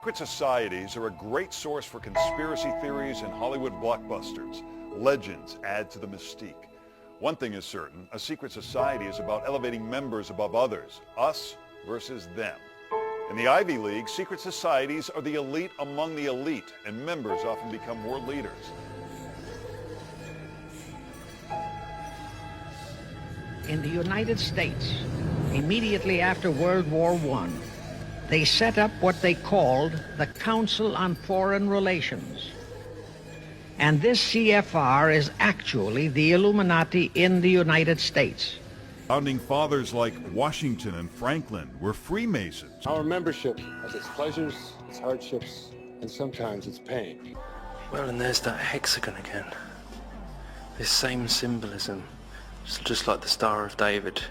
Secret societies are a great source for conspiracy theories and Hollywood blockbusters. Legends add to the mystique. One thing is certain, a secret society is about elevating members above others, us versus them. In the Ivy League, secret societies are the elite among the elite, and members often become world leaders. In the United States, immediately after World War I, they set up what they called the Council on Foreign Relations. And this CFR is actually the Illuminati in the United States. Founding fathers like Washington and Franklin were Freemasons. Our membership has its pleasures, its hardships, and sometimes its pain. Well, and there's that hexagon again. This same symbolism, just like the Star of David.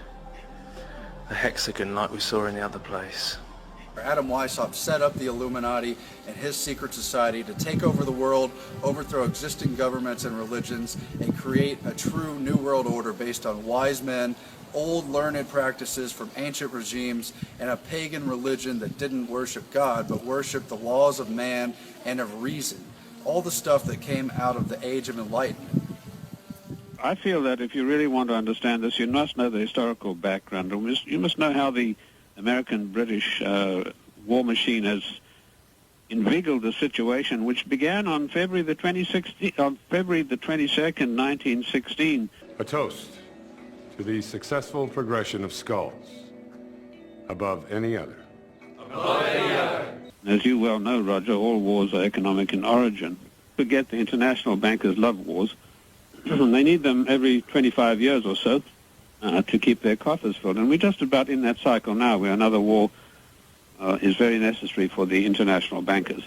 A hexagon like we saw in the other place. Adam Weishaupt set up the Illuminati and his secret society to take over the world, overthrow existing governments and religions, and create a true new world order based on wise men, old learned practices from ancient regimes, and a pagan religion that didn't worship God, but worshiped the laws of man and of reason. All the stuff that came out of the Age of Enlightenment. I feel that if you really want to understand this, you must know the historical background. You must know how the American-British war machine has inveigled the situation, which began on February the 22nd, 1916. A toast to the successful progression of skulls above any other. Above any other. As you well know, Roger, all wars are economic in origin. Forget the international bankers love wars. They need them every 25 years or so to keep their coffers filled. And we're just about in that cycle now where another war is very necessary for the international bankers.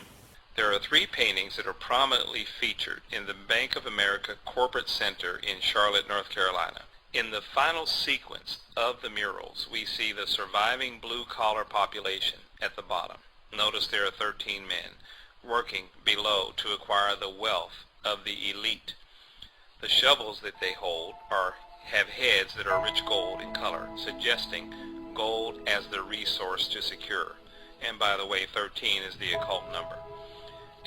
There are 3 paintings that are prominently featured in the Bank of America Corporate Center in Charlotte, North Carolina. In the final sequence of the murals, we see the surviving blue-collar population at the bottom. Notice there are 13 men working below to acquire the wealth of the elite. The shovels that they hold have heads that are rich gold in color, suggesting gold as the resource to secure. And by the way, 13 is the occult number.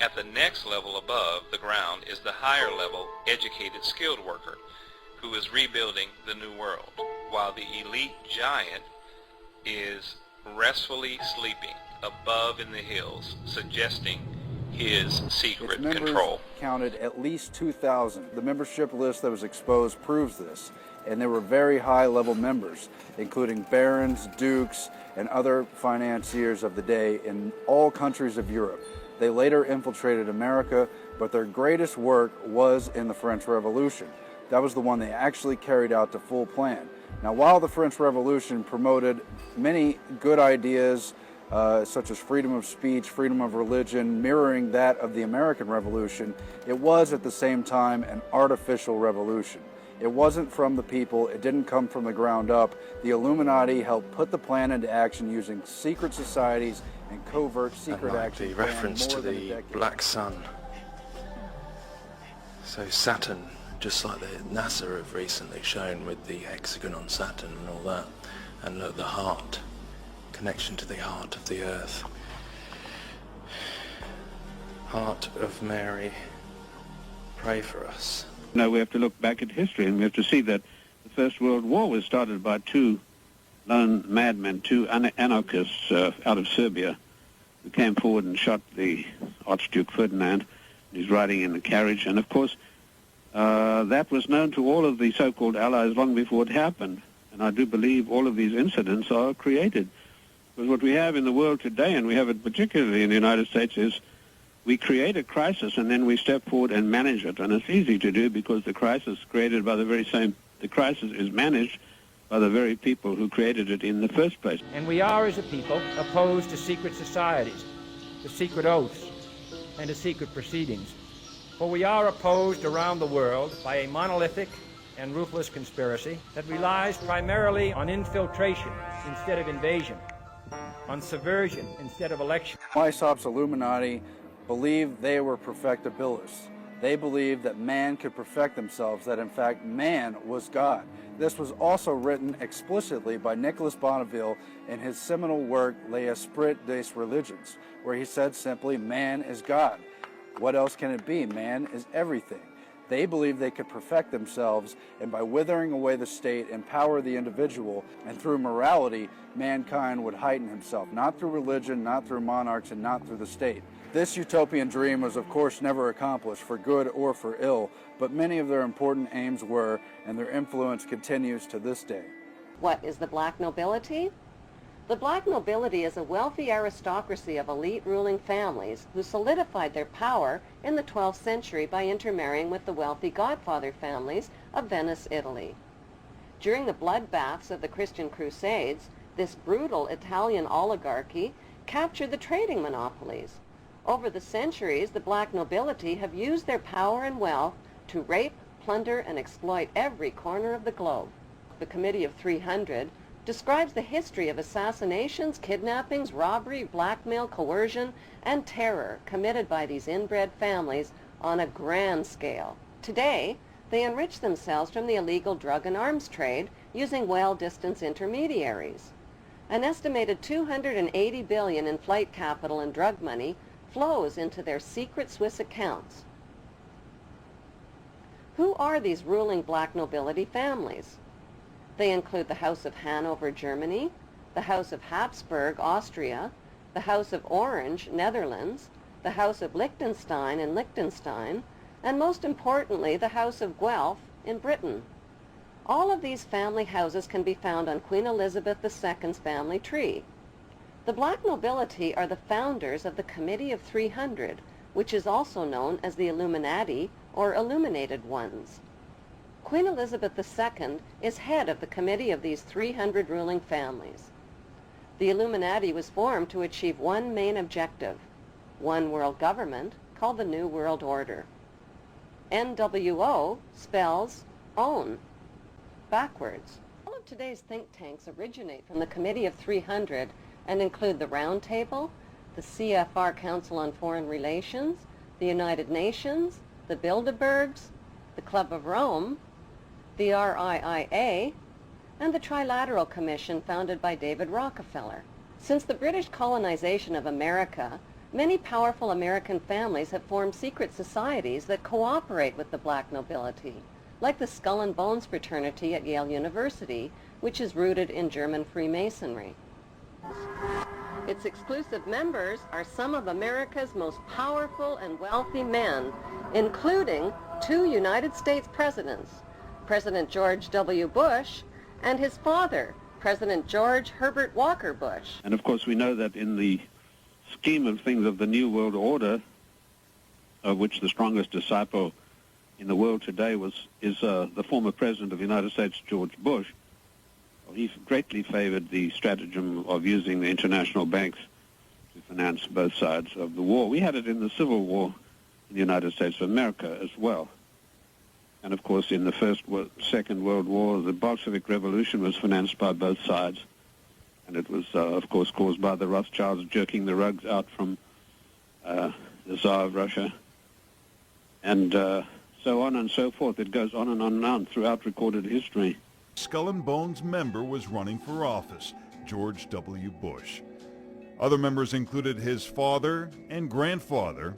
At the next level above the ground is the higher level educated skilled worker who is rebuilding the new world, while the elite giant is restfully sleeping above in the hills, suggesting his secret control. Counted at least 2,000. The membership list that was exposed proves this, and there were very high-level members, including barons, dukes, and other financiers of the day in all countries of Europe. They later infiltrated America, but their greatest work was in the French Revolution. That was the one they actually carried out to full plan. Now, while the French Revolution promoted many good ideas, such as freedom of speech, freedom of religion, mirroring that of the American Revolution, it was at the same time an artificial revolution. It wasn't from the people, it didn't come from the ground up. The Illuminati helped put the plan into action using secret societies and covert secret action. The reference to the black sun. So Saturn, just like the NASA have recently shown with the hexagon on Saturn and all that, and look, the heart. Connection to the heart of the earth. Heart of Mary, pray for us. Now we have to look back at history, and we have to see that the First World War was started by 2 lone madmen, 2 anarchists out of Serbia, who came forward and shot the Archduke Ferdinand. He's riding in the carriage, and of course that was known to all of the so-called allies long before it happened. And I do believe all of these incidents are created. Because what we have in the world today, and we have it particularly in the United States, is we create a crisis and then we step forward and manage it. And it's easy to do because the crisis the crisis is managed by the very people who created it in the first place. And we are, as a people, opposed to secret societies, to secret oaths, and to secret proceedings. For we are opposed around the world by a monolithic and ruthless conspiracy that relies primarily on infiltration instead of invasion, on subversion instead of election. Weishaupt's Illuminati believed they were perfectibilists. They believed that man could perfect themselves, that in fact man was God. This was also written explicitly by Nicolas Bonneville in his seminal work L'Esprit des Religions, where he said simply, man is God. What else can it be? Man is everything. They believed they could perfect themselves, and by withering away the state, empower the individual, and through morality, mankind would heighten himself, not through religion, not through monarchs, and not through the state. This utopian dream was of course never accomplished, for good or for ill, but many of their important aims were, and their influence continues to this day. What is the black nobility? The black nobility is a wealthy aristocracy of elite ruling families who solidified their power in the 12th century by intermarrying with the wealthy godfather families of Venice, Italy. During the bloodbaths of the Christian Crusades, this brutal Italian oligarchy captured the trading monopolies. Over the centuries, the black nobility have used their power and wealth to rape, plunder, and exploit every corner of the globe. The Committee of 300 describes the history of assassinations, kidnappings, robbery, blackmail, coercion, and terror committed by these inbred families on a grand scale. Today, they enrich themselves from the illegal drug and arms trade using well-distanced intermediaries. An estimated $280 billion in flight capital and drug money flows into their secret Swiss accounts. Who are these ruling black nobility families? They include the House of Hanover, Germany, the House of Habsburg, Austria, the House of Orange, Netherlands, the House of Liechtenstein in Liechtenstein, and most importantly, the House of Guelph in Britain. All of these family houses can be found on Queen Elizabeth II's family tree. The black nobility are the founders of the Committee of 300, which is also known as the Illuminati or Illuminated Ones. Queen Elizabeth II is head of the committee of these 300 ruling families. The Illuminati was formed to achieve one main objective, one world government called the New World Order. NWO spells own, backwards. All of today's think tanks originate from the Committee of 300 and include the Round Table, the CFR Council on Foreign Relations, the United Nations, the Bilderbergs, the Club of Rome, the RIIA, and the Trilateral Commission founded by David Rockefeller. Since the British colonization of America, many powerful American families have formed secret societies that cooperate with the black nobility, like the Skull and Bones fraternity at Yale University, which is rooted in German Freemasonry. Its exclusive members are some of America's most powerful and wealthy men, including 2 United States presidents, President George W. Bush and his father, President George Herbert Walker Bush. And of course we know that in the scheme of things of the New World Order, of which the strongest disciple in the world today is the former President of the United States, George Bush. He greatly favored the stratagem of using the international banks to finance both sides of the war. We had it in the Civil War in the United States of America as well. And of course, in the Second World War, the Bolshevik Revolution was financed by both sides. And it was, of course, caused by the Rothschilds jerking the rugs out from the Tsar of Russia. And so on and so forth. It goes on and on throughout recorded history. Skull and Bones member was running for office, George W. Bush. Other members included his father and grandfather,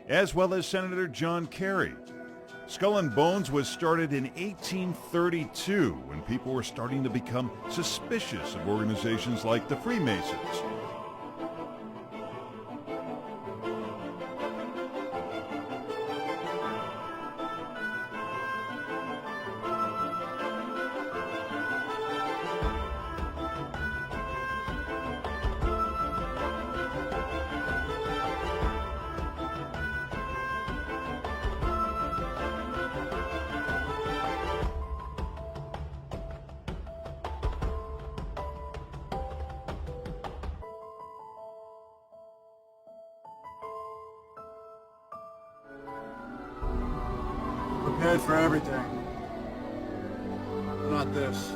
as well as Senator John Kerry. Skull and Bones was started in 1832 when people were starting to become suspicious of organizations like the Freemasons. Prepared for everything. Not this.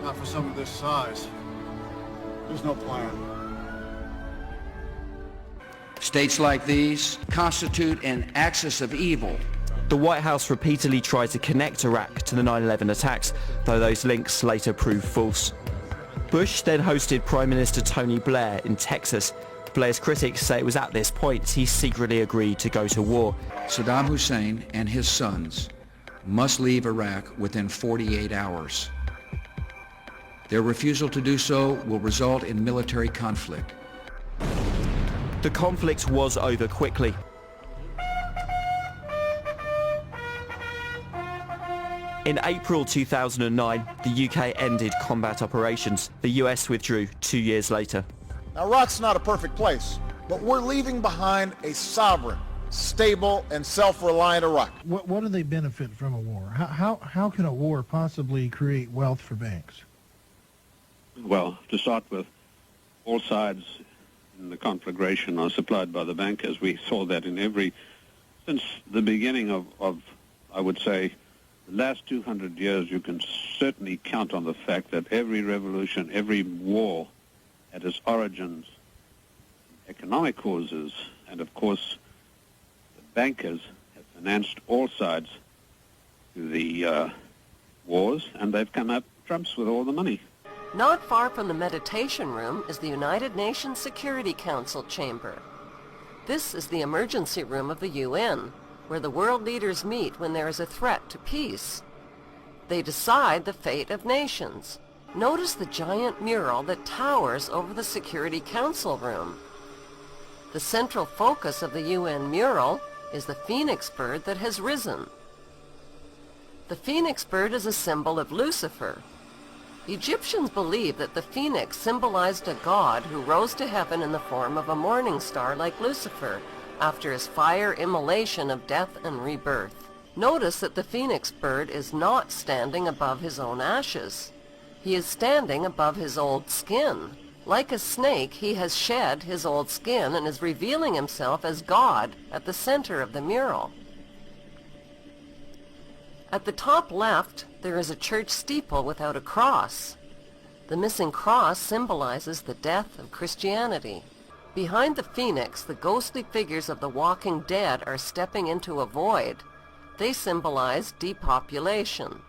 Not for something this size. There's no plan. States like these constitute an axis of evil. The White House repeatedly tried to connect Iraq to the 9/11 attacks, though those links later proved false. Bush then hosted Prime Minister Tony Blair in Texas. Blair's critics say it was at this point he secretly agreed to go to war. Saddam Hussein and his sons must leave Iraq within 48 hours. Their refusal to do so will result in military conflict. The conflict was over quickly. In April 2009, the UK ended combat operations. The US withdrew 2 years later. Now, Iraq's not a perfect place, but we're leaving behind a sovereign, stable, and self-reliant Iraq. What do they benefit from a war? How can a war possibly create wealth for banks? Well, to start with, all sides in the conflagration are supplied by the bankers. We saw that since the beginning of I would say, the last 200 years. You can certainly count on the fact that every revolution, every war had its origins in economic causes, and of course, the bankers have financed all sides to the wars, and they've come up trumps with all the money. Not far from the meditation room is the United Nations Security Council chamber. This is the emergency room of the UN, where the world leaders meet when there is a threat to peace. They decide the fate of nations. Notice the giant mural that towers over the Security Council room. The central focus of the UN mural is the phoenix bird that has risen. The phoenix bird is a symbol of Lucifer. Egyptians believed that the phoenix symbolized a god who rose to heaven in the form of a morning star like Lucifer after his fire immolation of death and rebirth. Notice that the phoenix bird is not standing above his own ashes. He is standing above his old skin. Like a snake, he has shed his old skin and is revealing himself as God at the center of the mural. At the top left, there is a church steeple without a cross. The missing cross symbolizes the death of Christianity. Behind the phoenix, the ghostly figures of the walking dead are stepping into a void. They symbolize depopulation.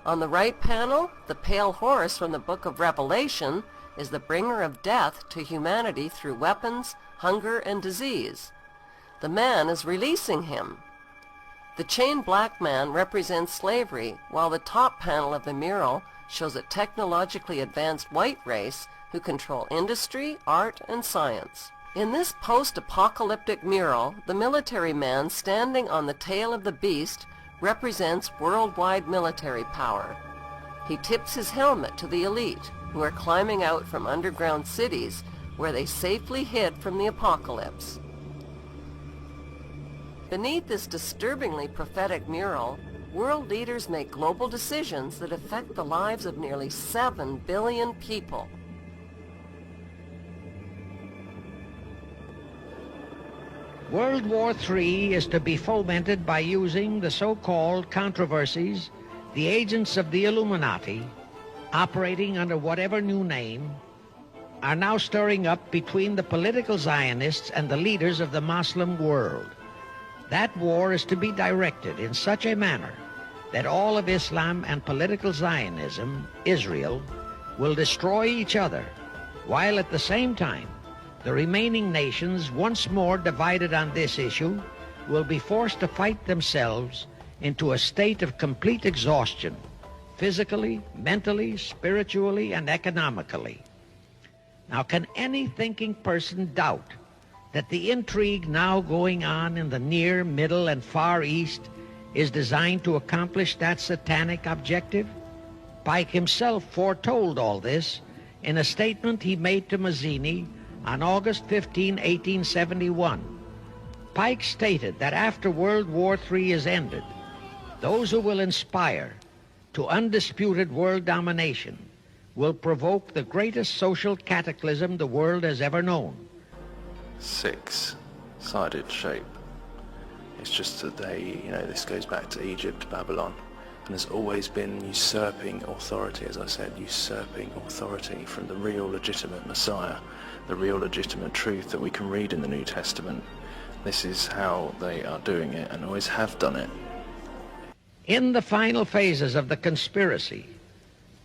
On the right panel, the pale horse from the book of Revelation is the bringer of death to humanity through weapons, hunger, and disease. The man is releasing him. The chained black man represents slavery, while the top panel of the mural shows a technologically advanced white race who control industry, art, and science. In this post-apocalyptic mural, the military man standing on the tail of the beast represents worldwide military power. He tips his helmet to the elite, who are climbing out from underground cities where they safely hid from the apocalypse. Beneath this disturbingly prophetic mural, world leaders make global decisions that affect the lives of nearly 7 billion people. World War III is to be fomented by using the so-called controversies the agents of the Illuminati, operating under whatever new name, are now stirring up between the political Zionists and the leaders of the Muslim world. That war is to be directed in such a manner that all of Islam and political Zionism, Israel, will destroy each other, while at the same time the remaining nations, once more divided on this issue, will be forced to fight themselves into a state of complete exhaustion, physically, mentally, spiritually, and economically. Now, can any thinking person doubt that the intrigue now going on in the Near, Middle, and Far East is designed to accomplish that satanic objective? Pike himself foretold all this in a statement he made to Mazzini on August 15, 1871. Pike stated that after World War III is ended, those who will inspire to undisputed world domination will provoke the greatest social cataclysm the world has ever known. Six-sided shape. It's just that this goes back to Egypt, Babylon, and there's always been usurping authority, as I said, usurping authority from the real legitimate Messiah. the real legitimate truth that we can read in the New Testament. This is how they are doing it and always have done it. In the final phases of the conspiracy,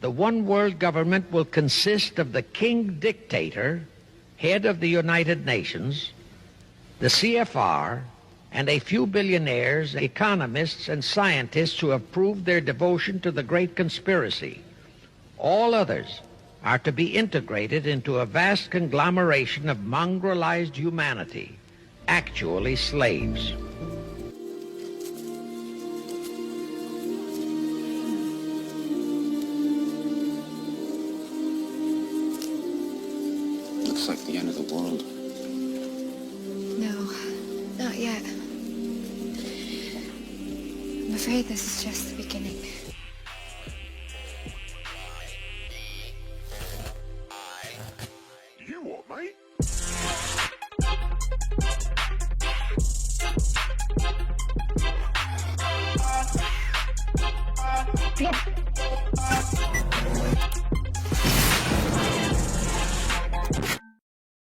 the one world government will consist of the king dictator, head of the United Nations, the CFR, and a few billionaires, economists, and scientists who have proved their devotion to the great conspiracy. All others are to be integrated into a vast conglomeration of mongrelized humanity, actually slaves. Looks like the end of the world. No, not yet. I'm afraid this is just the beginning. You what, mate?